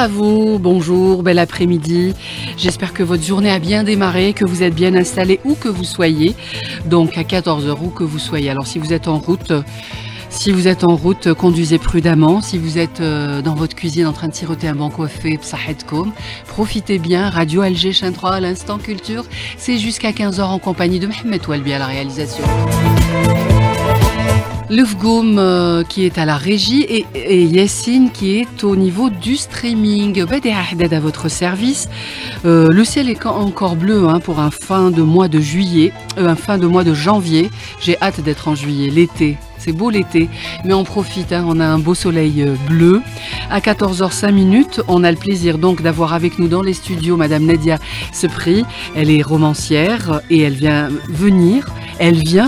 à vous, bonjour, bel après-midi. J'espère que votre journée a bien démarré, que vous êtes bien installé où que vous soyez. Donc à 14 h où que vous soyez. Alors si vous êtes en route, conduisez prudemment. Si vous êtes dans votre cuisine en train de siroter un bon café, psahetkom, profitez bien. Radio Alger Chaîne 3 à l'instant culture. C'est jusqu'à 15 h en compagnie de Mohamed Oualbi à la réalisation. Lufgoum qui est à la régie et Yassine qui est au niveau du streaming. Badia Haddad à votre service. Le ciel est encore bleu pour un fin de mois de juillet, un fin de mois de janvier. J'ai hâte d'être en juillet, l'été. C'est beau l'été, mais on profite, on a un beau soleil bleu. À 14 h 05, on a le plaisir donc d'avoir avec nous dans les studios Madame Nadia Sepri. Elle est romancière et elle vient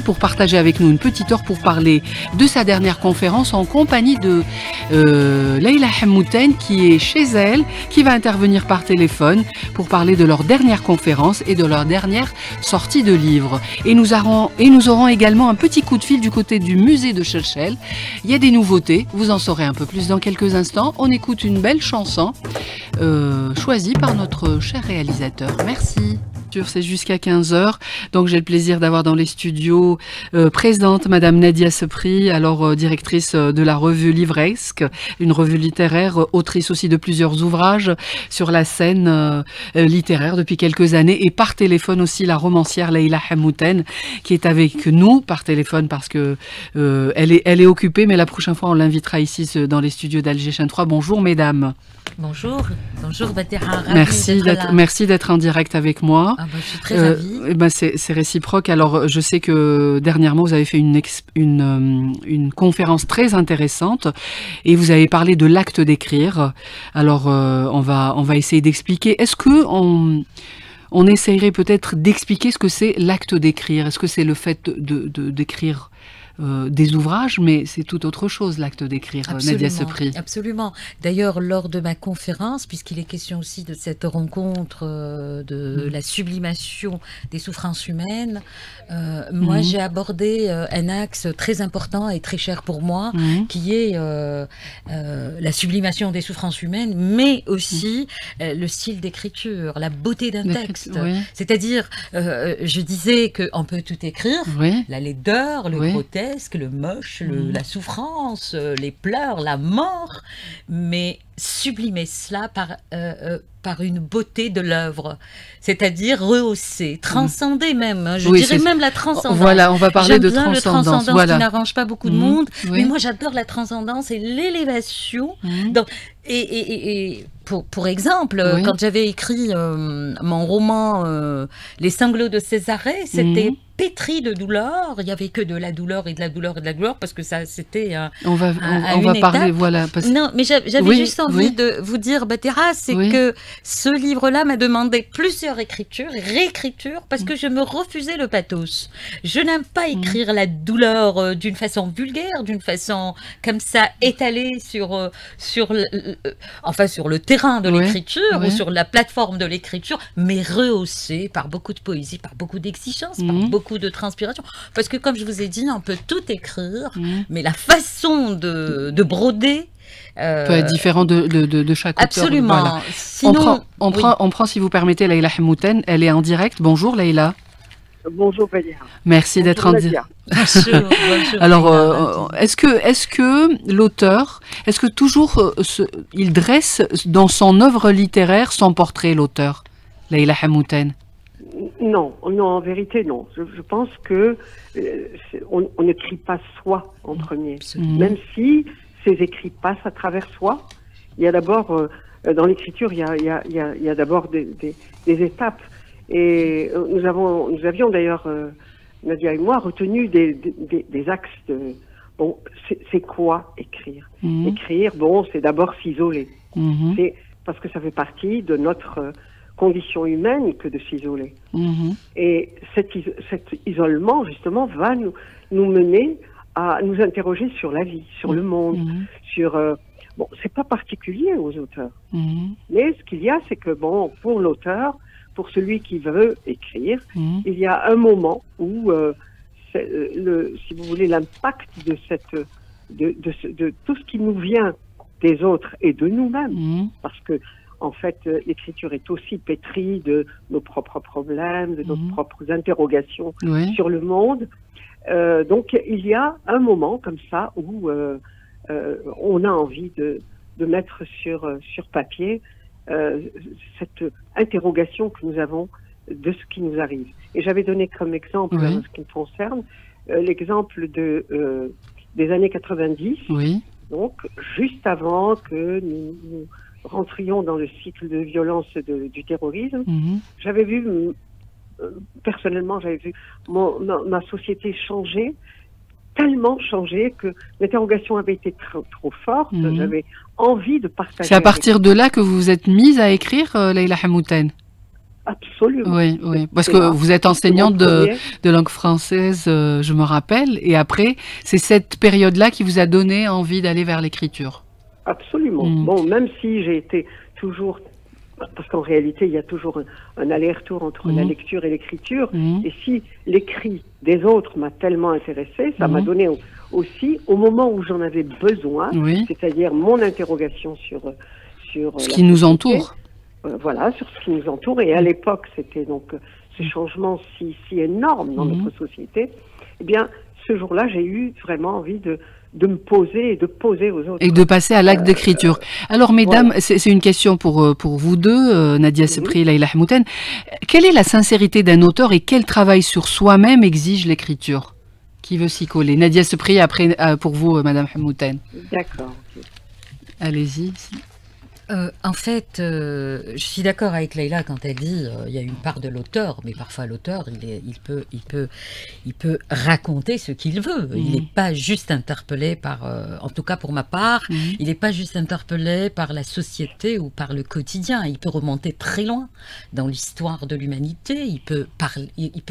pour partager avec nous une petite heure pour parler de sa dernière conférence en compagnie de Leïla Hammouten qui est chez elle, qui va intervenir par téléphone pour parler de leur dernière conférence et de leur dernière sortie de livre. Et nous aurons également un petit coup de fil du côté du musée de Chechel. Il y a des nouveautés, vous en saurez un peu plus dans quelques instants. On écoute une belle chanson choisie par notre cher réalisateur. Merci. C'est jusqu'à 15 h. Donc j'ai le plaisir d'avoir dans les studios présente Madame Nadia Sepri, alors directrice de la revue Livresque, une revue littéraire, autrice aussi de plusieurs ouvrages sur la scène littéraire depuis quelques années, et par téléphone aussi la romancière Leïla Hammouten qui est avec nous par téléphone parce que elle est occupée, mais la prochaine fois on l'invitera ici dans les studios d'Alger Chaîne 3. Bonjour mesdames. Bonjour Batéra. Merci d'être en direct avec moi. Je suis très ravie. C'est réciproque. Alors, je sais que dernièrement, vous avez fait une conférence très intéressante et vous avez parlé de l'acte d'écrire. Alors, on va essayer d'expliquer. Est-ce que on essayerait peut-être d'expliquer ce que c'est l'acte d'écrire? Est-ce que c'est le fait d'écrire des ouvrages, mais c'est tout autre chose l'acte d'écrire, Nadia Sepri. Absolument. D'ailleurs, lors de ma conférence, puisqu'il est question aussi de cette rencontre de la sublimation des souffrances humaines, moi j'ai abordé un axe très important et très cher pour moi, qui est la sublimation des souffrances humaines, mais aussi le style d'écriture, la beauté d'un texte. Oui. C'est-à-dire, je disais qu'on peut tout écrire, la laideur, le grotesque, le moche, la souffrance, les pleurs, la mort, mais sublimer cela par une beauté de l'œuvre, c'est-à-dire rehausser, transcender même, je dirais même la transcendance. Voilà, on va parler de transcendance. Le transcendance qui n'arrange pas beaucoup de monde, mais moi j'adore la transcendance et l'élévation. Donc, et pour exemple, quand j'avais écrit mon roman Les sanglots de Césarée, c'était pétri de douleur. Il n'y avait que de la douleur et de la douleur et de la douleur parce que ça, c'était on va parler, voilà. Non, mais j'avais juste envie de vous dire, Batéra, c'est que ce livre-là m'a demandé plusieurs écritures et réécritures parce que je me refusais le pathos. Je n'aime pas écrire la douleur d'une façon vulgaire, d'une façon comme ça étalée sur le terrain de l'écriture ou sur la plateforme de l'écriture, mais rehaussée par beaucoup de poésie, par beaucoup d'exigence, par beaucoup de transpiration. Parce que comme je vous ai dit, on peut tout écrire, mais la façon de broder peut être différent de chaque auteur. Absolument. Voilà. Sinon, on prend, si vous permettez, Leïla Hammouten. Elle est en direct. Bonjour Leïla. Bonjour Badia. Merci d'être en direct. Bonjour. Alors, est-ce que l'auteur, est-ce que toujours il dresse dans son œuvre littéraire son portrait, l'auteur, Leïla Hammouten? Non, en vérité non. Je pense que on n'écrit pas soi en premier, même si ces écrits passent à travers soi. Il y a d'abord dans l'écriture, il y a d'abord des étapes. Et nous avions d'ailleurs, Nadia et moi, retenu des axes de... Bon, c'est quoi écrire? Écrire, c'est d'abord s'isoler. C'est parce que ça fait partie de notre condition humaine que de s'isoler. Et cet isolement, justement, va nous mener à nous interroger sur la vie, sur le monde, sur... c'est pas particulier aux auteurs. Mais ce qu'il y a, c'est que, pour l'auteur, pour celui qui veut écrire, il y a un moment où, si vous voulez, l'impact de tout ce qui nous vient des autres et de nous-mêmes, parce que en fait, l'écriture est aussi pétrie de nos propres problèmes, de nos propres interrogations sur le monde. Donc, il y a un moment comme ça où on a envie de mettre sur papier cette interrogation que nous avons de ce qui nous arrive. Et j'avais donné comme exemple, en ce qui me concerne, l'exemple des années 90, donc juste avant que nous rentrions dans le cycle de violence du terrorisme. J'avais vu, personnellement, j'avais vu ma société changer, tellement changer que l'interrogation avait été trop forte. J'avais envie de partager. C'est à partir de là que vous vous êtes mise à écrire, Leïla Hamouten? Absolument. Oui, parce que vous êtes enseignante de langue française, je me rappelle, et après, c'est cette période-là qui vous a donné envie d'aller vers l'écriture. Absolument. Bon, même si j'ai été toujours, parce qu'en réalité, il y a toujours un aller-retour entre la lecture et l'écriture, et si l'écrit des autres m'a tellement intéressée, ça m'a donné aussi, au moment où j'en avais besoin, c'est-à-dire mon interrogation sur ce qui nous entoure. Voilà, sur ce qui nous entoure. Et à l'époque, c'était donc ces changements si énormes dans notre société. Eh bien, ce jour-là, j'ai eu vraiment envie de me poser et de poser aux autres. Et de passer à l'acte d'écriture. Alors, mesdames, c'est une question pour vous deux, Nadia Sepri et Leïla Hamouten. Quelle est la sincérité d'un auteur et quel travail sur soi-même exige l'écriture? Qui veut s'y coller? Nadia Sepri, après pour vous, Madame Hamouten. D'accord. Allez-y. En fait, je suis d'accord avec Leïla quand elle dit il y a une part de l'auteur, mais parfois l'auteur, il peut raconter ce qu'il veut. Il n'est pas juste interpellé par, en tout cas pour ma part, il n'est pas juste interpellé par la société ou par le quotidien. Il peut remonter très loin dans l'histoire de l'humanité. Il peut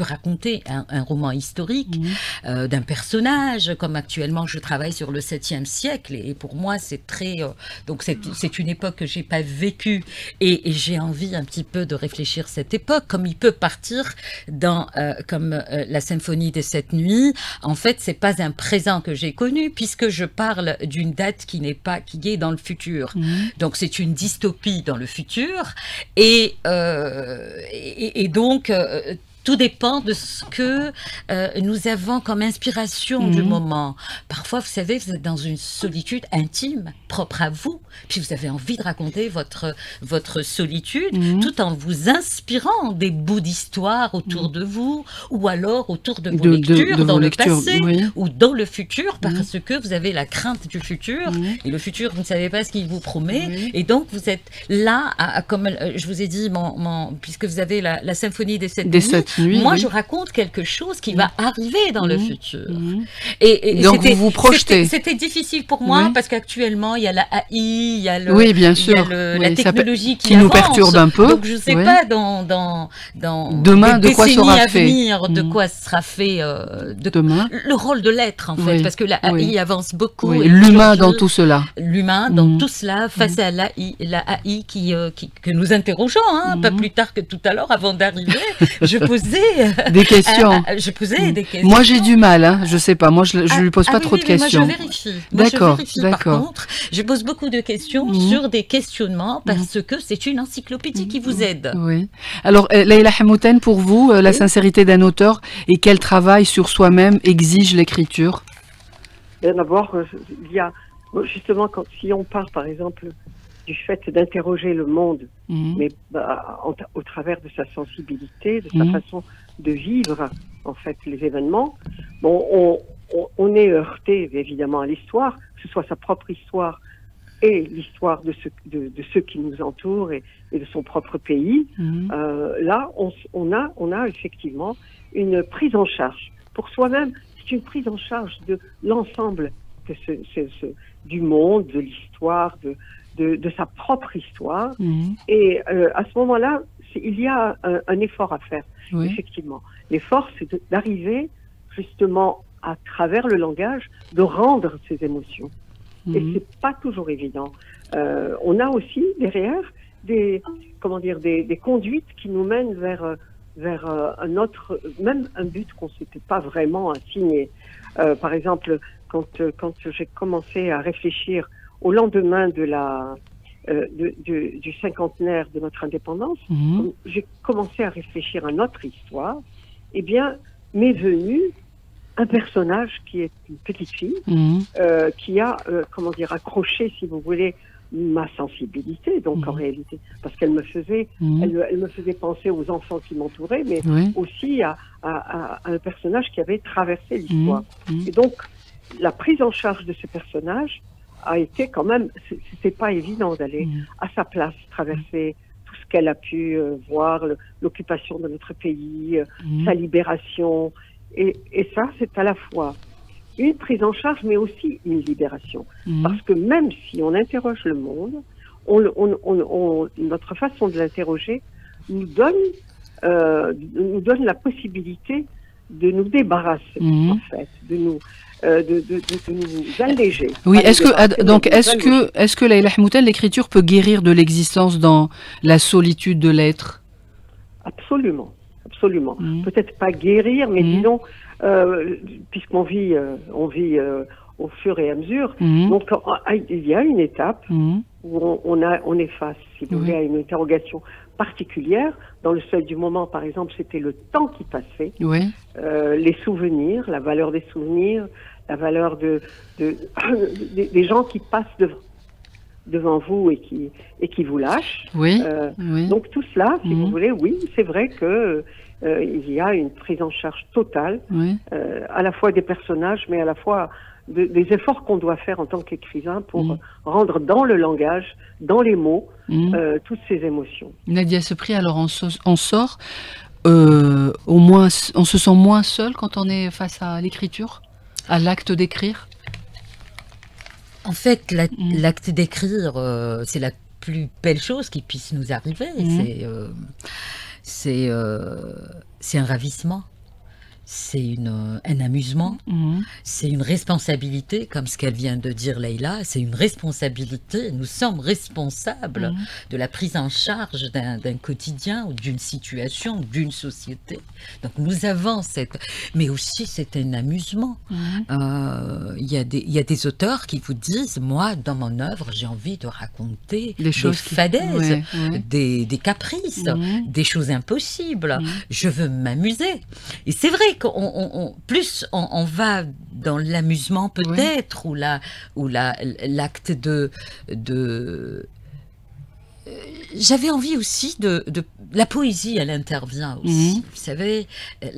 raconter un roman historique d'un personnage, comme actuellement je travaille sur le 7e siècle, et pour moi c'est très, donc c'est une époque que j'ai pas vécu et j'ai envie un petit peu de réfléchir cette époque, comme il peut partir dans comme la symphonie des 7 nuits. En fait, c'est pas un présent que j'ai connu puisque je parle d'une date qui est dans le futur. Donc c'est une dystopie dans le futur et donc tout dépend de ce que nous avons comme inspiration du moment. Parfois, vous savez, vous êtes dans une solitude intime, propre à vous, puis vous avez envie de raconter votre solitude tout en vous inspirant des bouts d'histoire autour de vous, ou alors autour de vos lectures dans le passé, ou dans le futur, parce que vous avez la crainte du futur, et le futur, vous ne savez pas ce qu'il vous promet, et donc vous êtes là, comme je vous ai dit, puisque vous avez la symphonie des 7 nuits, moi je raconte quelque chose qui va arriver dans le futur. Et donc vous vous projetez. C'était difficile pour moi parce qu'actuellement il y a la AI, il y a, bien sûr. La technologie qui nous avance. perturbe un peu. Donc je ne sais pas dans demain des de quoi décennies sera à fait. venir, de quoi sera fait demain. Le rôle de l'être en fait, parce que la AI avance beaucoup. Et l'humain dans tout cela. L'humain dans tout cela face à la AI que nous interrogeons, pas plus tard que tout à l'heure avant d'arriver. Je posais des questions. Des questions. Moi, j'ai du mal, je sais pas. Moi, je lui pose pas trop de questions. Moi, je vérifie. D'accord. Par contre, je pose beaucoup de questions sur des questionnements parce que c'est une encyclopédie qui vous aide. Oui. Alors, Leïla Hamouten, pour vous, la sincérité d'un auteur et quel travail sur soi-même exige l'écriture? D'abord, il y a justement si on parle, par exemple, du fait d'interroger le monde, mais au travers de sa sensibilité, de sa façon de vivre en fait les événements. Bon, on est heurté évidemment à l'histoire, que ce soit sa propre histoire et l'histoire de ceux qui nous entourent et de son propre pays. Là, on a effectivement une prise en charge pour soi-même. C'est une prise en charge de l'ensemble du monde, de l'histoire, de sa propre histoire. Et à ce moment-là, il y a un effort à faire, effectivement. L'effort, c'est d'arriver justement à travers le langage, de rendre ces émotions. Et c'est pas toujours évident. On a aussi derrière des conduites qui nous mènent vers un autre, même un but qu'on s'était pas vraiment assigné. Par exemple, quand j'ai commencé à réfléchir au lendemain de du cinquantenaire de notre indépendance, j'ai commencé à réfléchir à notre histoire. Eh bien, m'est venu un personnage qui est une petite fille, qui a, comment dire, accroché, si vous voulez, ma sensibilité, donc en réalité, parce qu'elle me faisait, elle me faisait penser aux enfants qui m'entouraient, mais aussi à un personnage qui avait traversé l'histoire. Et donc, la prise en charge de ce personnage a été quand même, c'était pas évident d'aller à sa place, traverser tout ce qu'elle a pu voir, l'occupation de notre pays, sa libération, et ça, c'est à la fois une prise en charge, mais aussi une libération. Parce que même si on interroge le monde, notre façon de l'interroger nous donne la possibilité de nous débarrasser, en fait, de nous alléger. Oui, est-ce que Leïla Hmouten, l'écriture peut guérir de l'existence dans la solitude de l'être? Absolument, absolument. Peut-être pas guérir, mais disons, puisqu'on vit, au fur et à mesure, donc il y a une étape où on est face, si vous voulez, à une interrogation particulière. Dans le seuil du moment, par exemple, c'était le temps qui passait, les souvenirs, la valeur des souvenirs, la valeur des gens qui passent devant vous et qui vous lâchent. Donc tout cela, si vous voulez, oui, c'est vrai que il y a une prise en charge totale, à la fois des personnages, mais à la fois des efforts qu'on doit faire en tant qu'écrivain pour rendre dans le langage, dans les mots, toutes ces émotions. Nadia Sepri, alors on sort, au moins, on se sent moins seul quand on est face à l'écriture, à l'acte d'écrire? En fait, l'acte d'écrire, c'est la plus belle chose qui puisse nous arriver. C'est un ravissement. C'est un amusement, c'est une responsabilité, comme ce qu'elle vient de dire Leïla, c'est une responsabilité. Nous sommes responsables de la prise en charge d'un quotidien ou d'une situation, d'une société. Donc nous avons mais aussi c'est un amusement. Il y a des auteurs qui vous disent, moi, dans mon œuvre, j'ai envie de raconter des fadaises, des caprices, des choses impossibles. Je veux m'amuser. Et c'est vrai plus on va dans l'amusement peut-être, ou l'acte de j'avais envie aussi de la poésie, elle intervient aussi. Vous savez,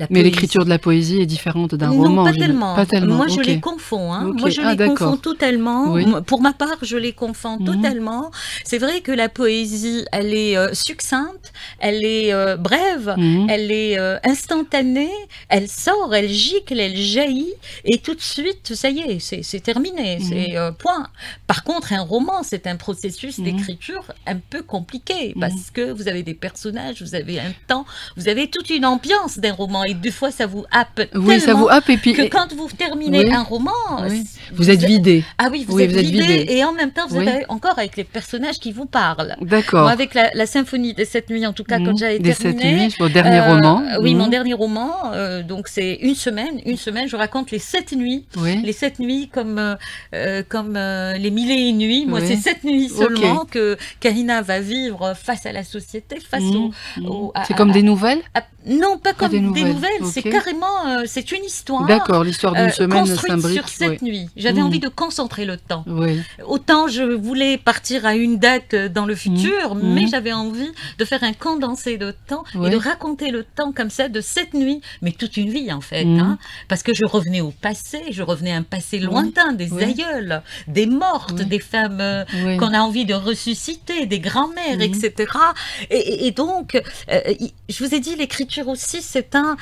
mais l'écriture de la poésie est différente d'un roman. Non, pas tellement. Moi, je les confonds. Moi, je les confonds totalement. Pour ma part, je les confonds totalement. C'est vrai que la poésie, elle est succincte, elle est brève, elle est instantanée, elle sort, elle gicle, elle jaillit, et tout de suite, ça y est, c'est terminé, c'est point. Par contre, un roman, c'est un processus d'écriture un peu compliqué, parce que vous avez des personnages, vous avez un temps, vous avez toute une ambiance d'un roman, et des fois ça vous happe tellement ça vous happe, et puis, que quand vous terminez un roman, vous êtes vidé. Ah oui, vous êtes vidé, et en même temps vous êtes encore avec les personnages qui vous parlent. D'accord. Moi, avec la symphonie des 7 nuits, en tout cas, quand j'avais terminé... Des 7 nuits, mon dernier roman. Oui, mon dernier roman, donc c'est une semaine, je raconte les 7 nuits, les 7 nuits comme les mille et une nuits. Moi, c'est 7 nuits seulement que Kahina va vivre face à la société, face c'est comme des nouvelles? Non, pas comme des nouvelles, c'est carrément, c'est une histoire. D'accord, l'histoire d'une semaine construite sur 7 nuits. J'avais envie de concentrer le temps. Autant je voulais partir à une date dans le futur, mais j'avais envie de faire un condensé de temps et de raconter le temps comme ça de 7 nuits, mais toute une vie en fait, parce que je revenais au passé, je revenais à un passé lointain, des aïeuls, des mortes, des femmes qu'on a envie de ressusciter, des grands-mères, etc. Et donc, je vous ai dit, l'écriture aussi, c'est un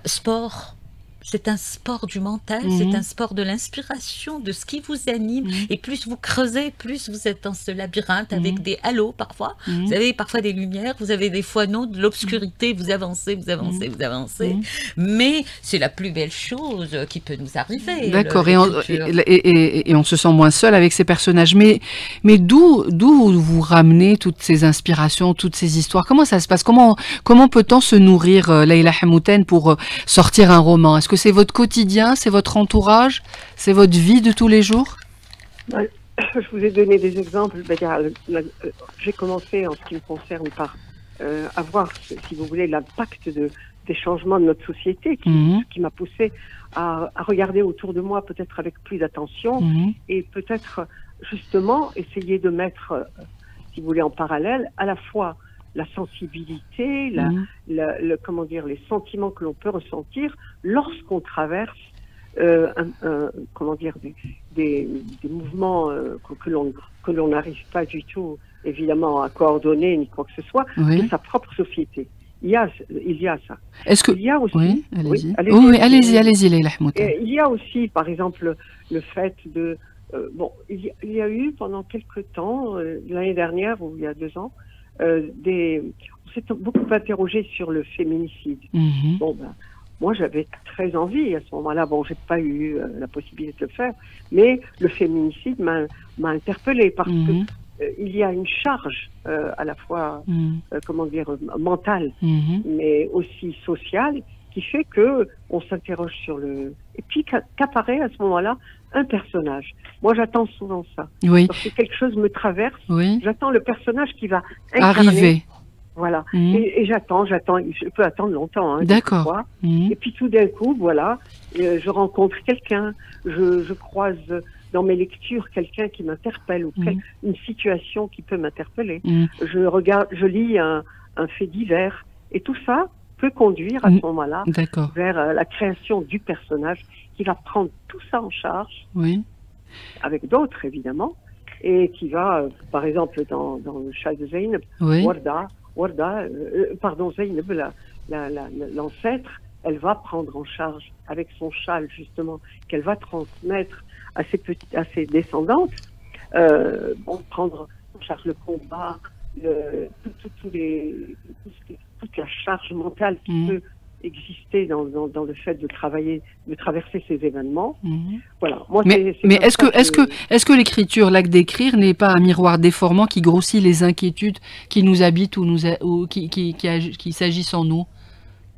sport. C'est un sport du mental, c'est un sport de l'inspiration, de ce qui vous anime. Et plus vous creusez, plus vous êtes dans ce labyrinthe avec des halos parfois. Vous avez parfois des lumières, vous avez des fois non, de l'obscurité, vous avancez, vous avancez, vous avancez. Mais c'est la plus belle chose qui peut nous arriver. D'accord, et on se sent moins seul avec ces personnages. Mais d'où vous ramenez toutes ces inspirations, toutes ces histoires? Comment ça se passe? Comment peut-on se nourrir, Leïla Hmouten, pour sortir un roman? Est-ce que c'est votre quotidien, c'est votre entourage, c'est votre vie de tous les jours? je vous ai donné des exemples. J'ai commencé en ce qui me concerne par avoir, si vous voulez, l'impact des changements de notre société qui m'a poussé à regarder autour de moi peut-être avec plus d'attention et peut-être justement essayer de mettre, si vous voulez, en parallèle à la fois la sensibilité, comment dire, les sentiments que l'on peut ressentir lorsqu'on traverse comment dire, des mouvements que l'on n'arrive pas du tout, évidemment, à coordonner ni quoi que ce soit, de sa propre société. Il y a ça. Est-ce que... Il y a aussi... Oui, allez-y, Leïla Hmouta. Il y a aussi, par exemple, le fait de... il y a eu pendant quelque temps, l'année dernière ou il y a 2 ans, on s'est beaucoup interrogé sur le féminicide. Moi, j'avais très envie à ce moment-là. Bon, j'ai pas eu la possibilité de le faire, mais le féminicide m'a interpellée parce que il y a une charge à la fois, comment dire, mentale, mais aussi sociale, qui fait que on s'interroge sur et puis qu'apparaît à ce moment-là un personnage. Moi, j'attends souvent ça. Oui. Parce que quelque chose me traverse. Oui. J'attends le personnage qui va incarner. Arriver. Voilà. Et j'attends, je peux attendre longtemps. Hein, d'accord. Et puis tout d'un coup, voilà, je rencontre quelqu'un, je croise dans mes lectures quelqu'un qui m'interpelle ou une situation qui peut m'interpeller. Je lis un fait divers et tout ça peut conduire à ce moment-là vers la création du personnage qui va prendre tout ça en charge, avec d'autres évidemment, et qui va, par exemple, dans le chat de Zeynep, Zeynep, l'ancêtre, elle va prendre en charge avec son châle justement qu'elle va transmettre à ses descendantes, prendre en charge le combat, toute la charge mentale qui peut exister dans le fait de traverser ces événements. Voilà. Moi, mais est-ce que l'écriture, l'acte d'écrire, n'est pas un miroir déformant qui grossit les inquiétudes qui nous habitent ou qui s'agissent en nous?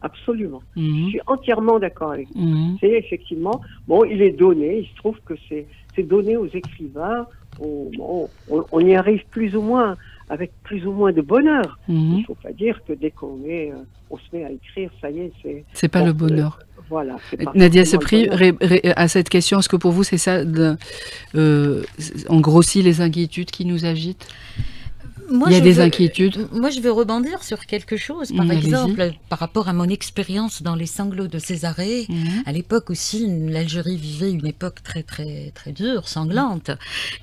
Absolument. Je suis entièrement d'accord avec vous. C'est effectivement, il est donné, il se trouve que c'est donné aux écrivains, on y arrive plus ou moins, avec plus ou moins de bonheur. Il ne faut pas dire que dès qu'on se met à écrire, ça y est, c'est pas le bonheur. Voilà. Nadia Sepri, à cette question, est-ce que pour vous c'est ça, on grossit les inquiétudes qui nous agitent? Il y a des inquiétudes. Moi, je veux rebondir sur quelque chose. Par exemple, par rapport à mon expérience dans les sanglots de Césarée, à l'époque aussi, l'Algérie vivait une époque très, très, très dure, sanglante.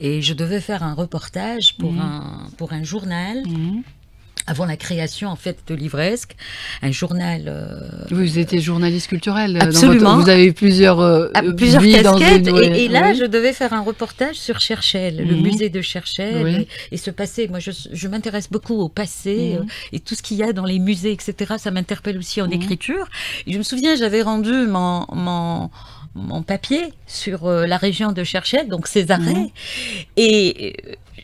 Et je devais faire un reportage pour un journal. Avant la création en fait de Livresque, un journal. Vous étiez journaliste culturel. Absolument. Vous avez eu plusieurs casquettes. Et là, je devais faire un reportage sur Cherchel, le musée de Cherchel, et ce passé. Moi, je m'intéresse beaucoup au passé et tout ce qu'il y a dans les musées, etc. Ça m'interpelle aussi en écriture. Et je me souviens, j'avais rendu mon papier sur la région de Cherchel, donc Césarée, et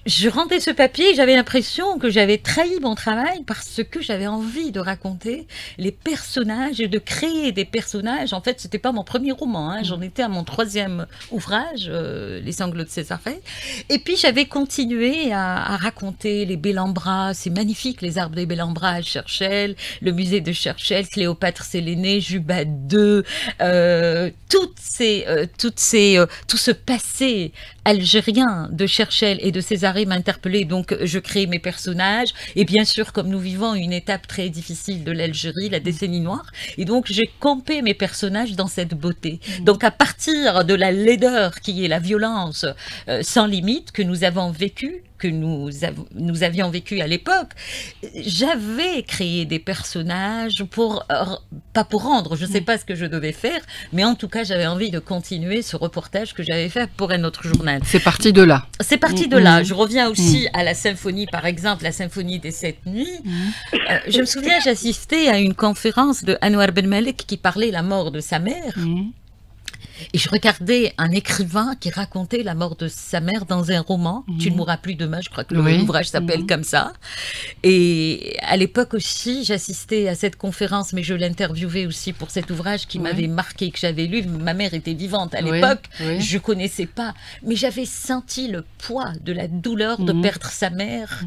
je rendais ce papier et j'avais l'impression que j'avais trahi mon travail parce que j'avais envie de raconter les personnages et de créer des personnages. En fait, c'était pas mon premier roman, j'en étais à mon 3e ouvrage, Les sanglots de Césarée. Et puis j'avais continué à raconter les Bellambras, c'est magnifique, les arbres des Bellambras à Cherchel, le musée de Cherchel, Cléopâtre Sélénée, Juba II, tout ce passé algérien de Cherchel et de Césarée m'a interpellée, donc je crée mes personnages, et bien sûr comme nous vivons une étape très difficile de l'Algérie, la décennie noire, et donc j'ai campé mes personnages dans cette beauté. Donc à partir de la laideur qui est la violence sans limite que nous avons vécue, que nous avions vécu à l'époque, j'avais créé des personnages pas pour rendre, je ne sais pas ce que je devais faire, mais en tout cas j'avais envie de continuer ce reportage que j'avais fait pour un autre journal. C'est parti de là. C'est parti de là. Je reviens aussi à la symphonie, par exemple, la symphonie des 7 nuits. Je me souviens, j'assistais à une conférence de Anouar Ben Malek qui parlait de la mort de sa mère. Et je regardais un écrivain qui racontait la mort de sa mère dans un roman. Tu ne mourras plus demain, je crois que l'ouvrage s'appelle comme ça. Et à l'époque aussi, j'assistais à cette conférence, mais je l'interviewais aussi pour cet ouvrage qui m'avait marqué, que j'avais lu. Ma mère était vivante à l'époque, je connaissais pas, mais j'avais senti le poids de la douleur de perdre sa mère,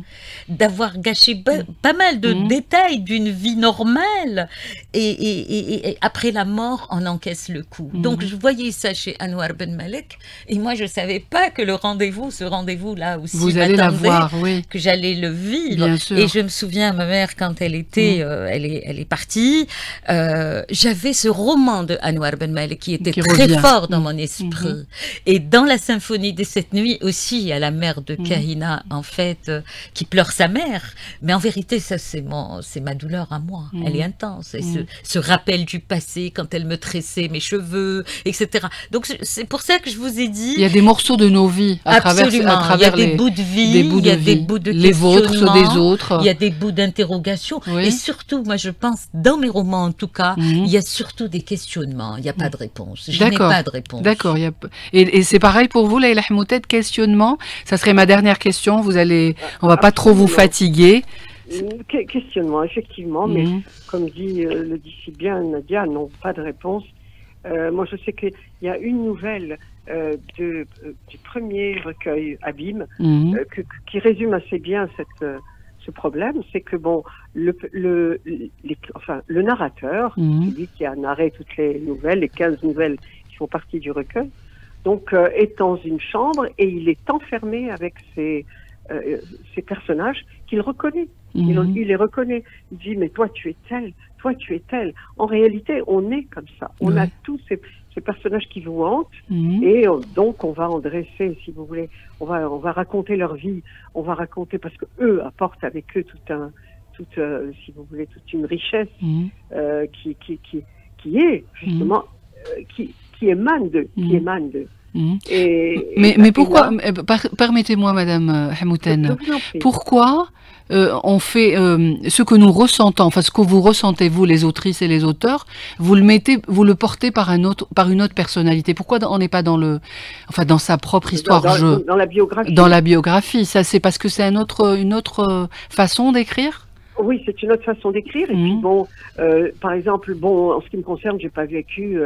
d'avoir gâché pas mal de détails d'une vie normale, et après la mort, on encaisse le coup. Donc je voyais ça chez Anouar Ben Malek, et moi je savais pas que ce rendez-vous là aussi, vous allez la voir, que j'allais le vivre. Et je me souviens, ma mère, quand elle était, elle est partie, j'avais ce roman de Anouar Ben Malek qui était très fort dans mon esprit. Et dans la symphonie des 7 nuits aussi, il y a la mère de Kahina, en fait, qui pleure sa mère. Mais en vérité, ça, c'est ma douleur à moi. Elle est intense. Et ce rappel du passé, quand elle me tressait mes cheveux, etc. Donc, c'est pour ça que je vous ai dit... Il y a des morceaux de nos vies à travers il y a des bouts de vie, il y a des bouts de les vôtres, ceux des autres. Il y a des bouts d'interrogation. Et surtout, moi, je pense, dans mes romans, en tout cas, il y a surtout des questionnements. Il n'y a pas de réponse. Je n'ai pas de réponse. D'accord. Et c'est pareil pour vous, Leïla Hmouted, questionnement. Ça serait ma dernière question. On va pas trop vous fatiguer. Questionnement, effectivement, mais comme le dit si bien Nadia, non, pas de réponse. Moi, je sais qu'il y a une nouvelle du premier recueil Abîme qui résume assez bien ce problème. C'est que le narrateur, celui qui a narré toutes les nouvelles, les 15 nouvelles qui font partie du recueil, donc est dans une chambre et il est enfermé avec ces personnages qu'il reconnaît. Il les reconnaît. Il dit, mais toi tu es tel, toi tu es tel. En réalité, on est comme ça. On a tous ces personnages qui vous hantent et donc on va en dresser, si vous voulez. On va raconter leur vie. On va raconter, parce que eux apportent avec eux si vous voulez, toute une richesse qui est justement qui émane d'eux. Mais pourquoi, permettez-moi Madame Hmouten, pourquoi on fait ce que nous ressentons, enfin ce que vous ressentez vous les autrices et les auteurs, vous le portez par une autre personnalité? Pourquoi on n'est pas dans sa propre histoire? Dans la biographie. Dans la biographie, ça c'est parce que c'est une autre façon d'écrire? Oui, c'est une autre façon d'écrire. Et puis par exemple, en ce qui me concerne, j'ai pas vécu.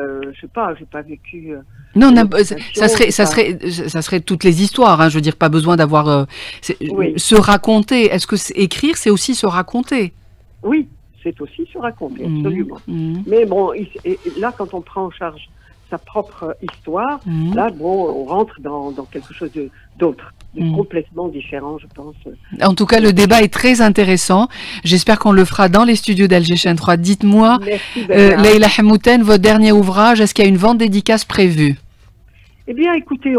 Non, ça serait toutes les histoires. Hein, je veux dire, pas besoin d'avoir se raconter. Est-ce que écrire, c'est aussi se raconter? Oui, c'est aussi se raconter, absolument. Mais là, quand on prend en charge sa propre histoire, là, on rentre dans quelque chose d'autre. Complètement différent, je pense. En tout cas, le débat est très intéressant. J'espère qu'on le fera dans les studios d'Alger Chaîne 3. Dites-moi, Leïla Hmouten, votre dernier ouvrage, est-ce qu'il y a une vente dédicace prévue? Eh bien, écoutez,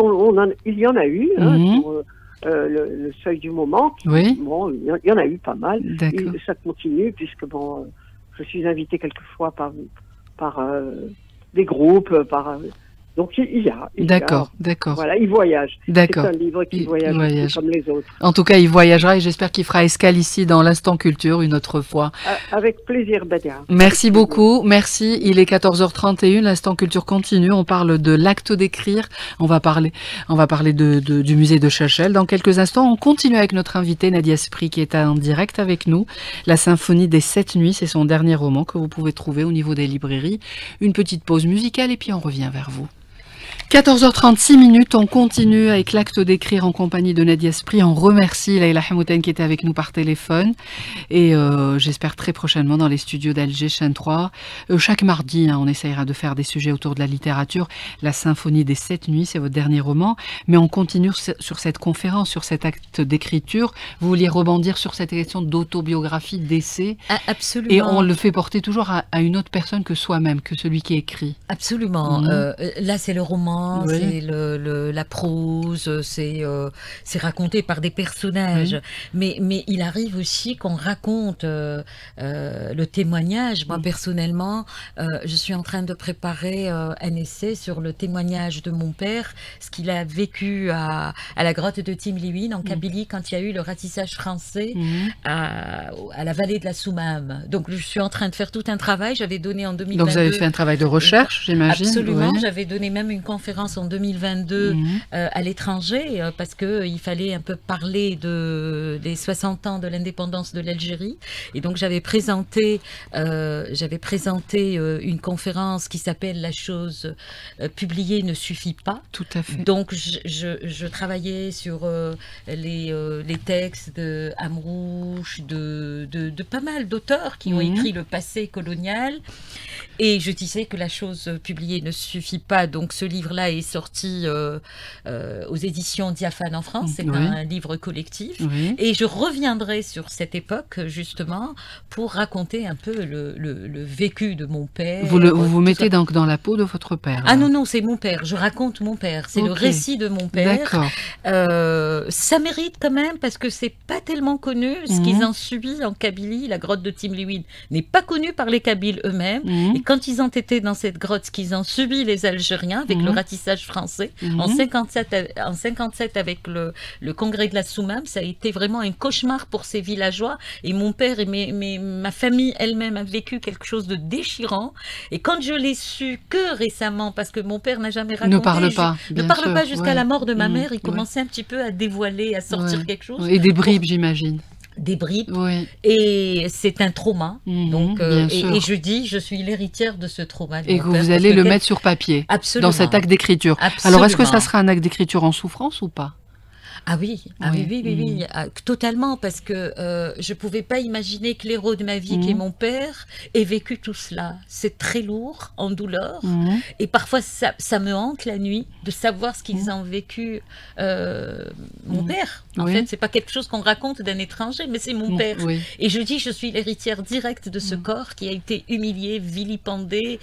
il y en a eu, sur le seuil du moment. Oui. Il y en a eu pas mal. D'accord. Et ça continue, puisque je suis invitée quelquefois par des groupes, donc il y a. D'accord. Voilà, il voyage. D'accord. C'est un livre qui voyage comme les autres. En tout cas, il voyagera et j'espère qu'il fera escale ici dans l'Instant Culture une autre fois. Avec plaisir, Badia. Merci beaucoup. Merci. Il est 14h31. L'Instant Culture continue. On parle de l'acte d'écrire. On va parler du musée de Chachel. Dans quelques instants, on continue avec notre invité Nadia Esprit qui est en direct avec nous. La symphonie des 7 nuits, c'est son dernier roman que vous pouvez trouver au niveau des librairies. Une petite pause musicale et puis on revient vers vous. 14h36, on continue avec l'acte d'écrire en compagnie de Nadia Esprit. On remercie Leïla Hmouten qui était avec nous par téléphone et j'espère très prochainement dans les studios d'Alger Chaîne 3. Chaque mardi, on essayera de faire des sujets autour de la littérature. La symphonie des 7 nuits, c'est votre dernier roman, mais on continue sur cette conférence, sur cet acte d'écriture. Vous vouliez rebondir sur cette question d'autobiographie, d'essai. Absolument. Et on le fait porter toujours à une autre personne que soi-même, que celui qui écrit. Absolument. Là, c'est le roman roman, Oui. c'est la prose, c'est raconté par des personnages. Mais il arrive aussi qu'on raconte le témoignage. Moi, personnellement, je suis en train de préparer un essai sur le témoignage de mon père, ce qu'il a vécu à la grotte de Timliwin, en Kabylie, quand il y a eu le ratissage français à la vallée de la Soumam. Donc, je suis en train de faire tout un travail. J'avais donné en 2022... Donc vous avez fait un travail de recherche, j'imagine. Absolument. Oui. J'avais donné même une conférence en 2022 à l'étranger parce qu'il fallait un peu parler des 60 ans de l'indépendance de l'Algérie. Et donc j'avais présenté une conférence qui s'appelle La chose publiée ne suffit pas. Tout à fait. Donc je travaillais sur les textes de Amrouche, de pas mal d'auteurs qui ont écrit le passé colonial. Et je disais que La chose publiée ne suffit pas. Donc ce livre-là est sorti aux éditions Diaphane en France. C'est un livre collectif. Oui. Et je reviendrai sur cette époque, justement, pour raconter un peu le vécu de mon père. Vous mettez donc dans la peau de votre père. Ah non, c'est mon père. Je raconte mon père. C'est le récit de mon père. D'accord. Ça mérite quand même, parce que c'est pas tellement connu. Ce qu'ils ont subi en Kabylie, la grotte de Timliwin, n'est pas connue par les Kabyles eux-mêmes. Et quand ils ont été dans cette grotte, ce qu'ils ont subi les Algériens avec le ratissage français, en 57 avec le congrès de la Soumam, ça a été vraiment un cauchemar pour ces villageois. Et mon père et ma famille elle-même a vécu quelque chose de déchirant. Et quand je l'ai su que récemment, parce que mon père n'a jamais raconté... Ne parle pas, ne parle pas jusqu'à la mort de ma mère, il commençait un petit peu à dévoiler, à sortir quelque chose. Et des bribes, j'imagine. Des bribes, Oui. Et c'est un trauma. Donc, sûr. je dis, je suis l'héritière de ce trauma. Et que vous allez le mettre sur papier, Absolument. dans cet acte d'écriture. Alors, est-ce que ça sera un acte d'écriture en souffrance ou pas? Ah oui, oui, totalement, parce que je pouvais pas imaginer que l'héros de ma vie, qui est mon père, ait vécu tout cela. C'est très lourd, en douleur, et parfois ça me hante la nuit de savoir ce qu'ils ont vécu. Mon père, en fait, c'est pas quelque chose qu'on raconte d'un étranger, mais c'est mon père. Et je dis, je suis l'héritière directe de ce corps qui a été humilié, vilipendé,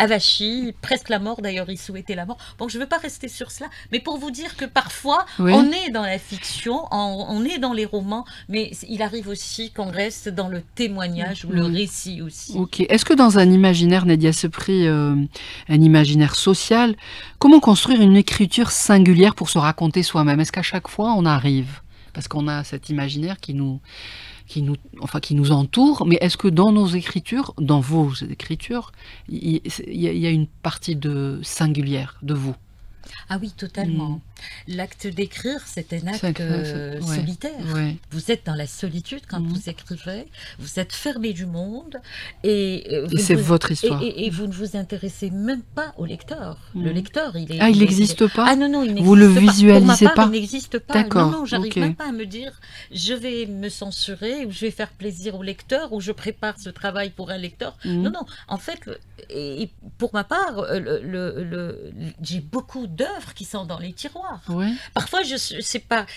avachi, presque la mort, d'ailleurs il souhaitait la mort. Bon, je ne veux pas rester sur cela, mais pour vous dire que parfois on est dans la fiction, on est dans les romans, mais il arrive aussi qu'on reste dans le témoignage ou le récit aussi. Ok. Est-ce que dans un imaginaire, Nadia Sepri, un imaginaire social, comment construire une écriture singulière pour se raconter soi-même? Est-ce qu'à chaque fois on arrive? Parce qu'on a cet imaginaire qui nous entoure, mais est-ce que dans nos écritures, dans vos écritures, il y a une partie singulière de vous? Ah oui, totalement. L'acte d'écrire, c'est un acte solitaire. Vous êtes dans la solitude quand vous écrivez, vous êtes fermé du monde, et c'est votre histoire. Et vous ne vous intéressez même pas au lecteur. Le lecteur, il est... Ah, il n'existe pas? Ah non, il n'existe pas. Vous le visualisez Pour ma part, pas? il n'existe pas. D'accord. Non, j'arrive même pas à me dire, je vais me censurer, ou je vais faire plaisir au lecteur, ou je prépare ce travail pour un lecteur. Non, en fait, et pour ma part, j'ai beaucoup d'œuvres qui sont dans les tiroirs. Parfois,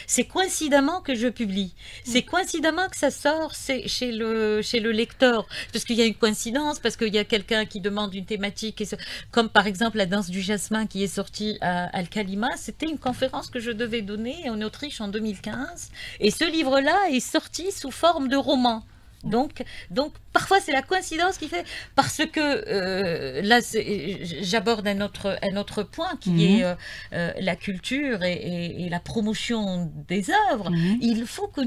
c'est coïncidemment que je publie. C'est coïncidemment que ça sort chez le lecteur. Parce qu'il y a une coïncidence, parce qu'il y a quelqu'un qui demande une thématique. Comme par exemple la danse du jasmin qui est sortie à Al-Kalima. C'était une conférence que je devais donner en Autriche en 2015. Et ce livre-là est sorti sous forme de roman. Donc parfois c'est la coïncidence qui fait, parce que là j'aborde un autre point qui est la culture et la promotion des œuvres. Il faut que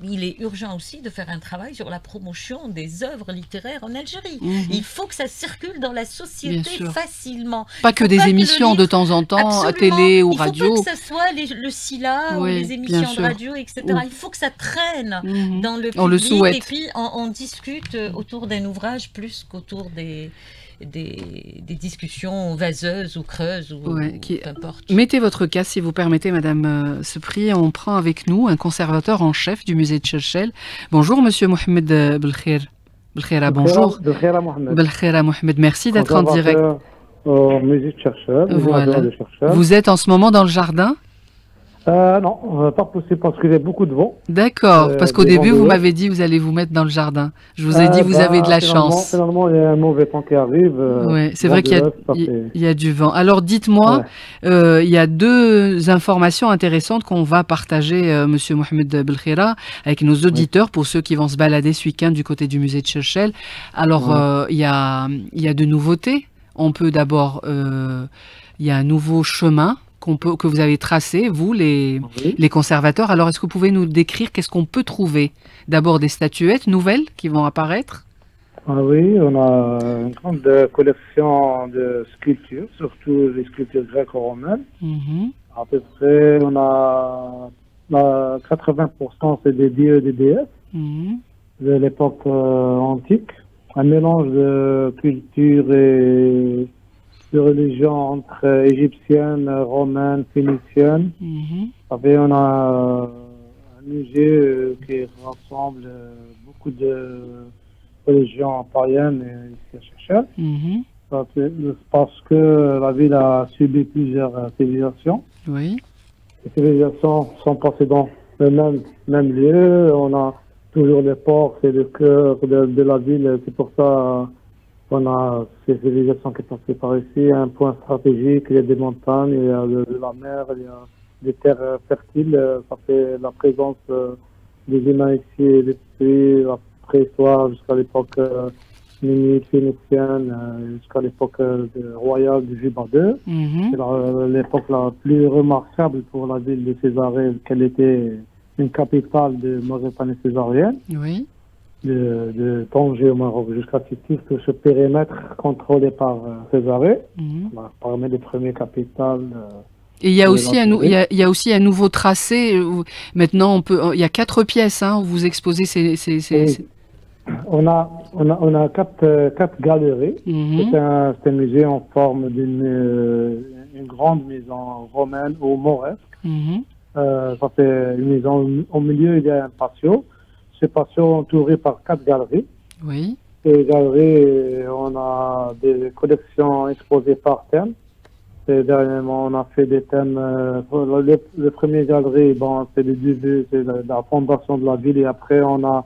il est urgent aussi de faire un travail sur la promotion des œuvres littéraires en Algérie. Il faut que ça circule dans la société facilement. Pas que des émissions de temps en temps, à télé ou radio. Il ne faut pas que ça soit le SILA ou les émissions de radio, etc. Il faut que ça traîne dans le public. On le souhaite. Et puis on discute autour d'un ouvrage plus qu'autour des discussions vaseuses ou creuses ou peu importe. Mettez votre casque si vous permettez, Madame Sepri. On prend avec nous un conservateur en chef du musée de Tchelchel. Bonjour Monsieur Mohamed Belkhir. Belkhira, bonjour. Belkhira Mohamed, merci d'être en direct. Au musée de Tchelchel. Voilà. Vous êtes en ce moment dans le jardin? Non, pas possible parce qu'il y a beaucoup de vent. D'accord, parce qu'au Des vents début, de vous l'ouest. m'avez dit vous allez vous mettre dans le jardin. Je vous ai dit vous avez de la chance. Finalement, il y a un mauvais temps qui arrive. Oui, c'est Vent vrai de qu'il y a, l'ouest, ça fait. il y a du vent. Alors dites-moi, Ouais. il y a deux informations intéressantes qu'on va partager, Monsieur Mohamed Belkhira, avec nos Oui. auditeurs pour ceux qui vont se balader ce week-end du côté du musée de Cherchel. Alors, Ouais. il y a de nouveautés. On peut d'abord, il y a un nouveau chemin que vous avez tracé, vous, Oui. les conservateurs. Alors, est-ce que vous pouvez nous décrire qu'est-ce qu'on peut trouver? D'abord des statuettes nouvelles qui vont apparaître. Ah oui, on a une grande collection de sculptures, surtout les sculptures gréco-romaines. Mhm, À peu près, on a 80% c'est des dieux et des déesses mhm, de l'époque antique. Un mélange de culture et de religion entre égyptienne, romaine, phénicienne. mhm, Après, on a un musée qui rassemble beaucoup de religions païennes ici à Chechel. mhm. Parce que la ville a subi plusieurs civilisations. Oui. Les civilisations sont passées dans le même lieu. On a toujours les ports, c'est le cœur de la ville. C'est pour ça qu'on a ces civilisations qui passent par ici. Un point stratégique, il y a des montagnes, il y a de la mer, il y a des terres fertiles. Ça fait la présence des humains ici depuis la préhistoire jusqu'à l'époque phénicienne, jusqu'à l'époque royale du Juba II. Mhm. C'est l'époque la plus remarquable pour la ville de Césarée, qu'elle était une capitale de Mauritanie césarienne, Oui. de Tanger au Maroc jusqu'à Titif, tout ce périmètre contrôlé par Césarée, Mhm. parmi les premières capitales Et il y a de aussi l'Algérie. il y a aussi un nouveau tracé. Maintenant, il y a 4 pièces hein, où vous exposez Et on a quatre galeries. Mhm. C'est un musée en forme une grande maison romaine ou mauresque. Mhm. Ça fait une maison. Au milieu, il y a un patio. Ce patio entouré par 4 galeries. Oui. Ces galeries, on a des collections exposées par thème. Et dernièrement, on a fait des thèmes. Le premier galerie, bon, c'est le début, c'est la fondation de la ville. Et après, on a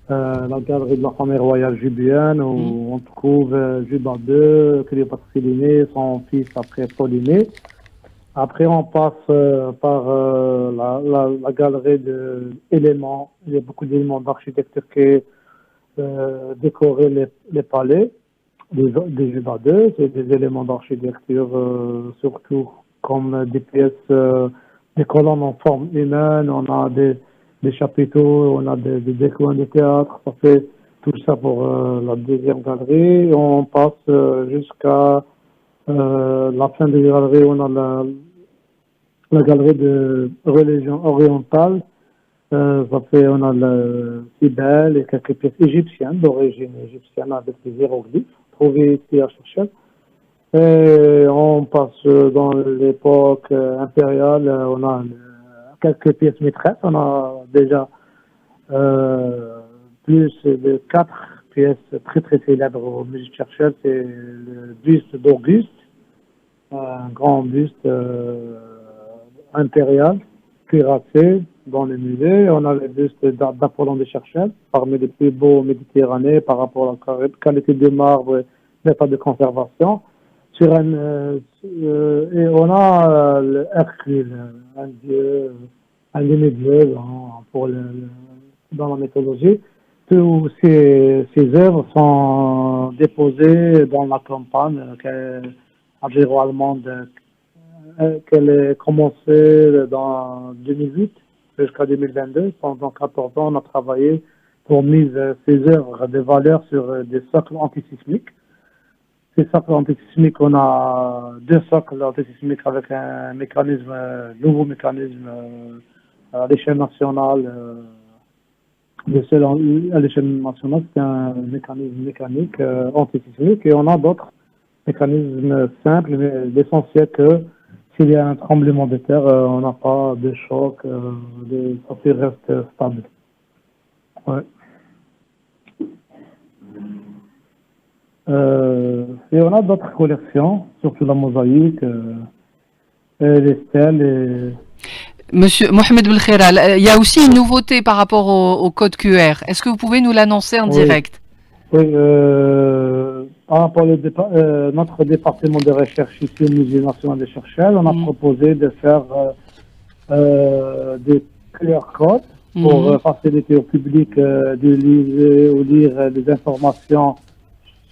la galerie de la famille royale jubienne, où on trouve Juba II, Cléopâtre Sélénée, son fils après Pauliné. Après, on passe par la galerie d'éléments. Il y a beaucoup d'éléments d'architecture qui décoraient les palais des Juba II. C'est des éléments d'architecture, surtout comme des pièces, des colonnes en forme humaine. On a des chapiteaux, on a des coins de théâtre. Ça fait tout ça pour la deuxième galerie. On passe jusqu'à la fin de la galerie. On a la galerie de religion orientale. On a le Cybèle et quelques pièces égyptiennes, d'origine égyptienne, avec des hiéroglyphes, trouvés ici à Cherchel. Et on passe dans l'époque impériale, on a quelques pièces maîtresses. On a déjà plus de 4 pièces très très célèbres au musée de Cherchel. C'est le buste d'Auguste, un grand buste impérial, cuirassé dans le musée. On a le buste d'Apollon de Cherchel, parmi les plus beaux méditerranéens par rapport à la qualité de marbre et l'état de conservation. Et on a le Hercule, un dieu, un demi-dieu dans la mythologie. Tous ces œuvres sont déposées dans la campagne algéro-allemande qu'elle a commencé dans 2008 jusqu'à 2022. Pendant 14 ans, on a travaillé pour mise ces œuvres de valeur sur des socles antisismiques. Ces socles antisismiques, on a 2 socles antisismiques avec un mécanisme, nouveau mécanisme à l'échelle nationale. À l'échelle nationale, c'est un mécanisme mécanique antisismique, et on a d'autres mécanismes simples, mais l'essentiel que s'il y a un tremblement de terre, on n'a pas de choc, ça reste stable. Ouais. Et on a d'autres collections, surtout la mosaïque, et les stèles. Monsieur Mohamed Belkhira, il y a aussi une nouveauté par rapport au code QR. Est-ce que vous pouvez nous l'annoncer en direct? Oui, par rapport au notre département de recherche ici au Musée national de Cherchel, on a proposé de faire des QR codes pour faciliter au public de lire des informations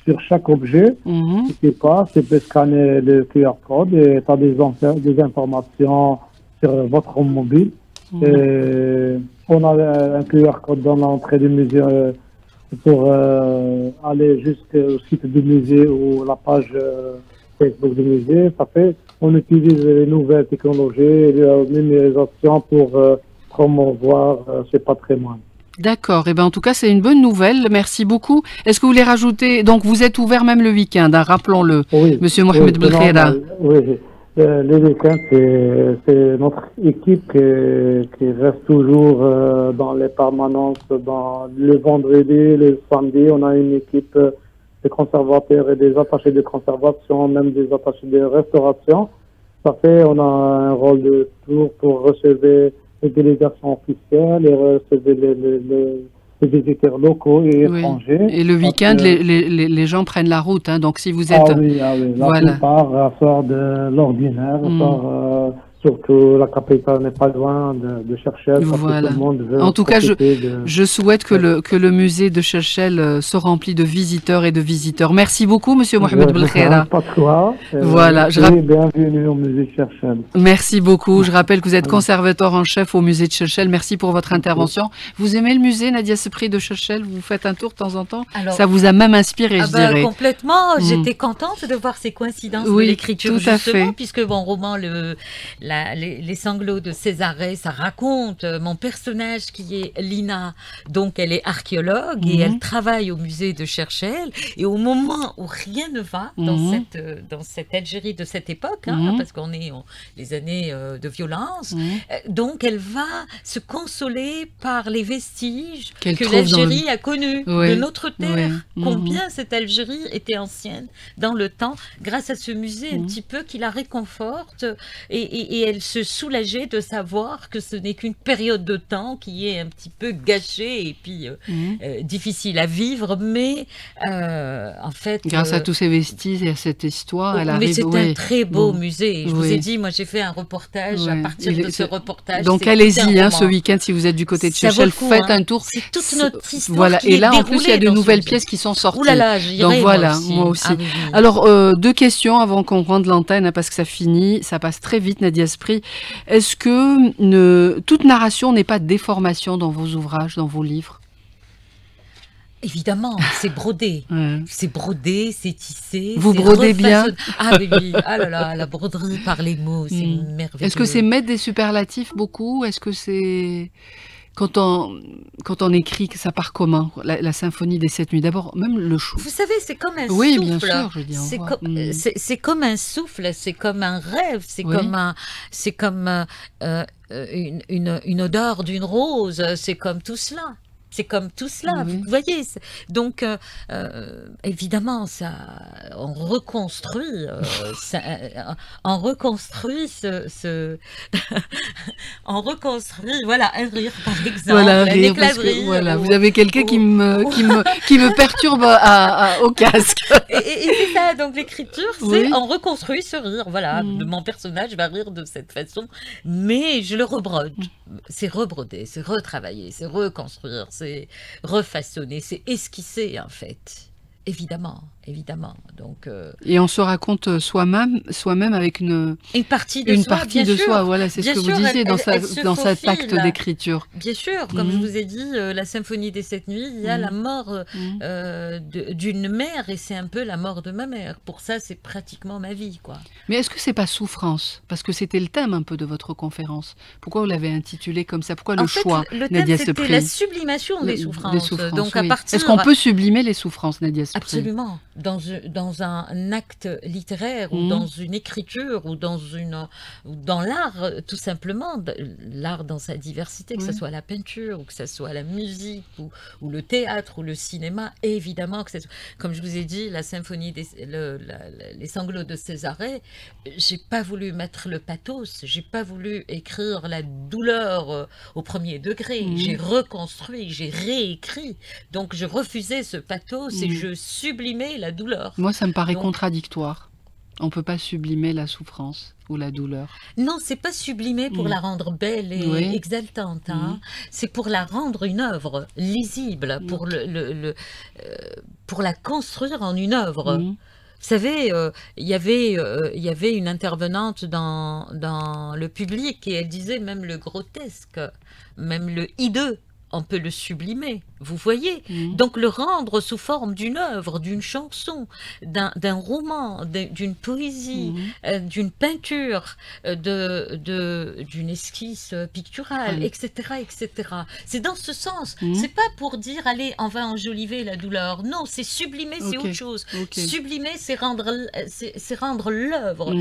sur chaque objet. Ce qui passe, tu peux scanner le QR code et tu as des informations sur votre mobile. Et on a un QR code dans l'entrée du musée pour aller jusqu'au site du musée ou la page Facebook du musée. Ça fait, on utilise les nouvelles technologies et la numérisation pour promouvoir ce patrimoine. D'accord. Eh ben, en tout cas, c'est une bonne nouvelle. Merci beaucoup. Est-ce que vous voulez rajouter... Donc, vous êtes ouvert même le week-end, hein, rappelons-le, oui, Monsieur Mohamed Belkhira. Oui, le week-end, c'est notre équipe qui reste toujours dans les permanences. Dans le vendredi, le samedi, on a une équipe de conservateurs et des attachés de conservation, même des attachés de restauration. Ça fait, on a un rôle de tour pour recevoir les délégations officielles et recevoir les visiteurs locaux et étrangers. Et le week-end, les gens prennent la route. Hein, donc, si vous êtes... Ah oui. La plupart sort de l'ordinaire, surtout la capitale n'est pas loin de Cherchel. Voilà. Tout le monde veut en tout cas, je souhaite que le musée de Cherchel se remplit de visiteurs et de visiteurs. Merci beaucoup, Monsieur Mohamed Belkhira. Pas de quoi. Voilà. Bienvenue au musée de Cherchel. Merci beaucoup. Je rappelle que vous êtes conservateur en chef au musée de Cherchel. Merci pour votre intervention. Vous aimez le musée, Nadia Sepri de Cherchel? Vous faites un tour de temps en temps? Alors, ça vous a même inspiré, je dirais. Complètement. J'étais contente de voir ces coïncidences de l'écriture, justement, puisque mon roman, les sanglots de Césarée, ça raconte mon personnage qui est Lina, donc elle est archéologue et elle travaille au musée de Cherchel, et au moment où rien ne va dans cette Algérie de cette époque, parce qu'on est les années de violence, donc elle va se consoler par les vestiges que l'Algérie a connus de notre terre, combien cette Algérie était ancienne dans le temps, grâce à ce musée un petit peu qui la réconforte, et elle se soulageait de savoir que ce n'est qu'une période de temps qui est un petit peu gâchée et puis difficile à vivre, mais en fait... Grâce à tous ces vestiges et à cette histoire, elle arrive... Mais c'est un très beau musée. Je vous ai dit, moi j'ai fait un reportage à partir de ce reportage. Donc allez-y, ce week-end, si vous êtes du côté de Cherchel, faites un tour. C'est toute notre histoire. Voilà. Et là, en plus, il y a de nouvelles pièces qui sont sorties. Ouh là là, j'irai. Donc voilà, moi aussi. Ah, oui. Alors, 2 questions avant qu'on rende l'antenne, parce que ça finit, ça passe très vite, Nadia Sepri. Est-ce que toute narration n'est pas déformation dans vos ouvrages, dans vos livres? Évidemment, c'est brodé. C'est brodé, c'est tissé. Vous brodez bien? Ah oui, ah là là, la broderie par les mots, c'est merveilleux. Est-ce que c'est mettre des superlatifs beaucoup? Est-ce que c'est... Quand on écrit, que ça part comment? La symphonie des 7 nuits. D'abord, même le chou. Vous savez, c'est comme un souffle. Oui, bien sûr, je dis. C'est comme un souffle, c'est comme un rêve, c'est comme une odeur d'une rose, c'est comme tout cela. C'est comme tout cela, vous voyez. Donc, évidemment, on reconstruit, on reconstruit, voilà, un rire, par exemple, voilà, un éclat de rire. Voilà, vous avez quelqu'un qui me perturbe au casque. Et c'est ça, donc l'écriture, c'est on reconstruit ce rire, voilà. Mon personnage va rire de cette façon, mais je le rebrode. C'est rebroder, c'est retravailler, c'est reconstruire, c'est refaçonner, c'est esquisser en fait. Évidemment. Donc, et on se raconte soi-même avec une partie de soi. Voilà, c'est ce que vous disiez dans cet acte d'écriture. Bien sûr, comme je vous ai dit, la symphonie des 7 nuits, il y a la mort d'une mère, et c'est un peu la mort de ma mère. Pour ça, c'est pratiquement ma vie, quoi. Mais est-ce que c'est pas souffrance? Parce que c'était le thème un peu de votre conférence. Pourquoi vous l'avez intitulé comme ça? Pourquoi choix, le thème, Nadia c'était Sepri? la sublimation des souffrances. Donc, à partir... Est-ce qu'on peut sublimer les souffrances, Nadia Sepri? l'esprit. Absolument. Dans un acte littéraire ou dans une écriture ou dans l'art, tout simplement, l'art dans sa diversité, que ce soit la peinture ou que ce soit la musique ou le théâtre ou le cinéma, et évidemment, que comme je vous ai dit, la symphonie, les sanglots de Césarée, j'ai pas voulu mettre le pathos, j'ai pas voulu écrire la douleur au premier degré, j'ai reconstruit, j'ai réécrit, donc je refusais ce pathos et je sublimais la douleur. Moi, ça me paraît contradictoire. On ne peut pas sublimer la souffrance ou la douleur. Non, c'est pas sublimer pour la rendre belle et exaltante. Hein. C'est pour la rendre une œuvre lisible, pour, pour la construire en une œuvre. Vous savez, il y avait une intervenante dans le public et elle disait même le grotesque, même le hideux, on peut le sublimer, vous voyez. Donc le rendre sous forme d'une œuvre, d'une chanson, d'un roman, d'une poésie, d'une peinture, d'une esquisse picturale, etc., etc. C'est dans ce sens. C'est pas pour dire, allez, on va enjoliver la douleur. Non, c'est sublimer, c'est autre chose. Sublimer, c'est rendre l'œuvre.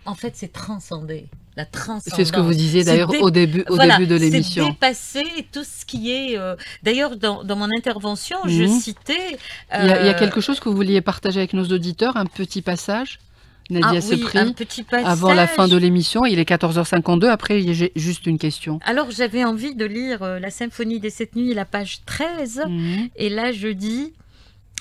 En fait, c'est transcender. La transcendance. C'est ce que vous disiez d'ailleurs au début de l'émission. C'est dépasser tout ce qui est... D'ailleurs, dans mon intervention, je citais... Il y a quelque chose que vous vouliez partager avec nos auditeurs, un petit passage, Nadia Sepri, un petit passage. Avant la fin de l'émission. Il est 14h52, après j'ai juste une question. Alors, j'avais envie de lire la Symphonie des 7 nuits, la page 13, et là, je dis...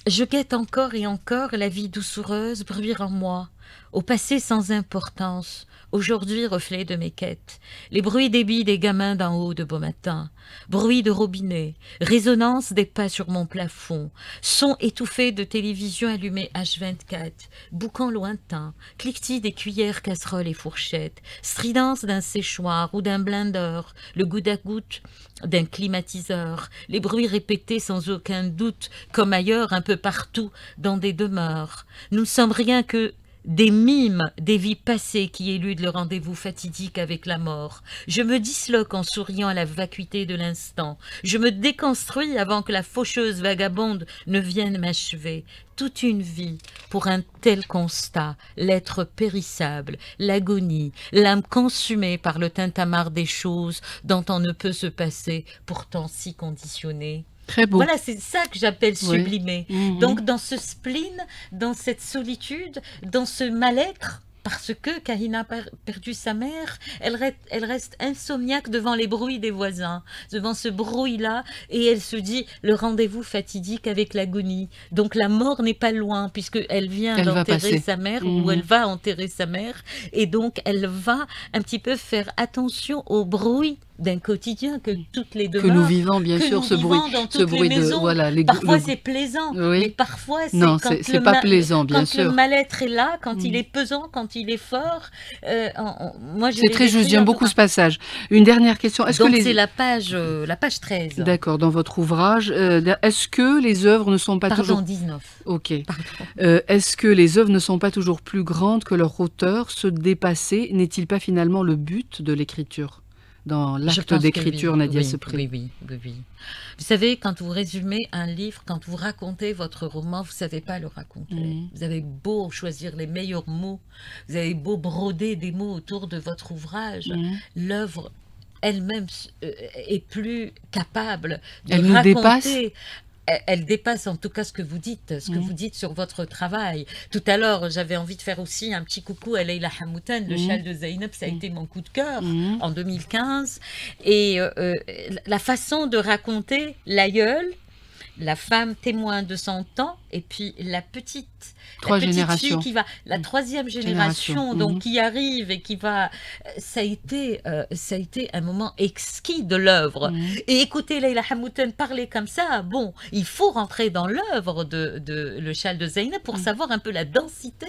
Je guette encore et encore la vie doucereuse bruire en moi, au passé sans importance, aujourd'hui reflet de mes quêtes, les bruits des billes des gamins d'en haut de beau matin, bruit de robinet, résonance des pas sur mon plafond, son étouffé de télévision allumée H24, boucan lointain, cliquetis des cuillères, casseroles et fourchettes, stridence d'un séchoir ou d'un blender, le goutte à goutte d'un climatiseur, les bruits répétés sans aucun doute, comme ailleurs un peu partout dans des demeures. Nous ne sommes rien que des mimes des vies passées qui éludent le rendez-vous fatidique avec la mort. Je me disloque en souriant à la vacuité de l'instant. Je me déconstruis avant que la faucheuse vagabonde ne vienne m'achever. Toute une vie pour un tel constat, l'être périssable, l'agonie, l'âme consumée par le tintamarre des choses dont on ne peut se passer, pourtant si conditionnée. Très beau. Voilà, c'est ça que j'appelle sublimer. Donc, dans ce spleen, dans cette solitude, dans ce mal-être, parce que Kahina a perdu sa mère, elle reste insomniaque devant les bruits des voisins, devant ce bruit-là, et elle se dit le rendez-vous fatidique avec l'agonie. Donc la mort n'est pas loin, puisqu'elle vient d'enterrer sa mère, ou elle va enterrer sa mère, et donc elle va un petit peu faire attention au bruit d'un quotidien que toutes les demeures, que nous vivons bien sûr, ce bruit les maisons. Parfois c'est plaisant, mais parfois c'est pas plaisant, bien sûr. Quand le mal-être est là, quand il est pesant, quand il est fort. Moi, c'est très juste, j'aime beaucoup ce passage. Une dernière question. Donc c'est la page 13. D'accord, dans votre ouvrage, est-ce que les œuvres ne sont pas toujours... 19. Ok. Est-ce que les œuvres ne sont pas toujours plus grandes que leur auteur? Se dépasser n'est-il pas finalement le but de l'écriture? Dans l'acte d'écriture, Nadia Sepri. Oui. Vous savez, quand vous résumez un livre, quand vous racontez votre roman, vous ne savez pas le raconter. Vous avez beau choisir les meilleurs mots, vous avez beau broder des mots autour de votre ouvrage, l'œuvre elle-même est plus capable de raconter. Elle nous dépasse. Elle dépasse en tout cas ce que vous dites sur votre travail. Tout à l'heure, j'avais envie de faire aussi un petit coucou à Leila Hamoutan, le châle de Zeynep, ça a été mon coup de cœur en 2015. Et la façon de raconter l'aïeul, la femme témoin de son temps, et puis la petite fille qui va, la troisième génération, donc qui arrive et qui va, ça a été un moment exquis de l'œuvre. Et écoutez Leila Hamoutan parler comme ça, bon, il faut rentrer dans l'œuvre de Le Châle de Zeynep pour savoir un peu la densité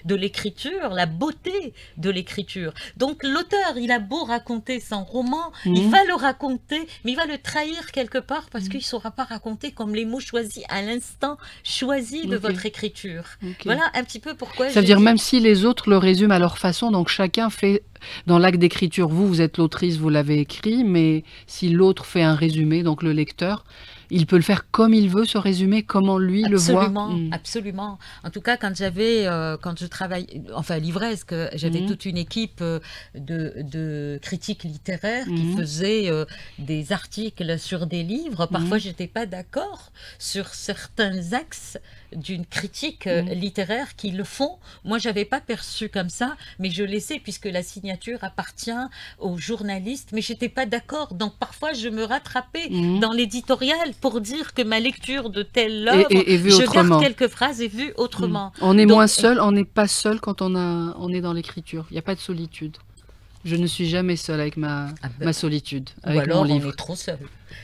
de l'écriture, la beauté de l'écriture. Donc l'auteur, il a beau raconter son roman, il va le raconter, mais il va le trahir quelque part parce qu'il ne saura pas raconter comme les mots choisis à l'instant choisi de votre écriture. Voilà un petit peu pourquoi. Ça veut dire même si les autres le résument à leur façon, donc chacun fait Dans l'acte d'écriture, vous êtes l'autrice, vous l'avez écrit, mais si l'autre fait un résumé, donc le lecteur, il peut le faire comme il veut, ce résumé, comment lui le voit. Absolument. En tout cas, quand je travaille, enfin livresque, j'avais toute une équipe de critiques littéraires qui faisaient des articles sur des livres. Parfois, j'étais pas d'accord sur certains axes d'une critique littéraire qui le font. Moi, j'avais pas perçu comme ça, mais je laissais puisque la signature appartient aux journalistes. Mais j'étais pas d'accord. Donc parfois, je me rattrapais dans l'éditorial pour dire que ma lecture de telle œuvre, je garde quelques phrases et vue autrement. On est moins seul, on n'est pas seul quand on est dans l'écriture. Il n'y a pas de solitude. Je ne suis jamais seule avec ma solitude, avec ou alors mon livre. On est trop seul.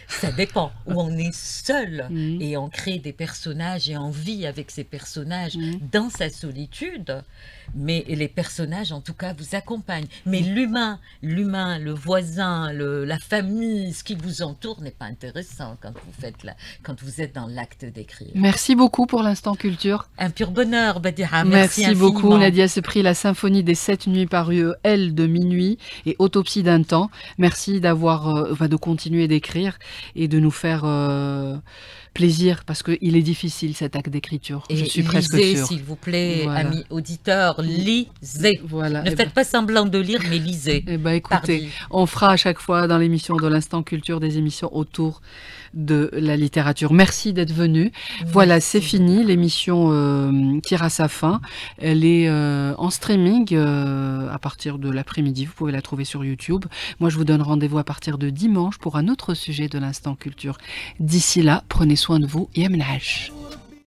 Ça dépend. Ou on est seul et on crée des personnages et on vit avec ces personnages dans sa solitude. Mais les personnages, en tout cas, vous accompagnent. Mais l'humain, le voisin, la famille, ce qui vous entoure n'est pas intéressant quand vous êtes dans l'acte d'écrire. Merci beaucoup pour l'instant culture. Un pur bonheur, Badiha. Merci beaucoup, Nadia Sepri, la symphonie des 7 nuits parue Elle de minuit et Autopsie d'un temps. Merci de continuer d'écrire et de nous faire plaisir, parce qu'il est difficile cet acte d'écriture. Je suis presque sûre. Lisez, s'il vous plaît, amis auditeurs, lisez. Voilà. Ne faites pas semblant de lire, mais lisez. Écoutez, on fera à chaque fois dans l'émission de l'Instant Culture des émissions autour de la littérature. Merci d'être venu. Voilà, c'est fini. L'émission tire à sa fin. Elle est en streaming à partir de l'après-midi. Vous pouvez la trouver sur YouTube. Moi, je vous donne rendez-vous à partir de dimanche pour un autre sujet de l'Instant Culture. D'ici là, prenez soin de vous. Yamnash.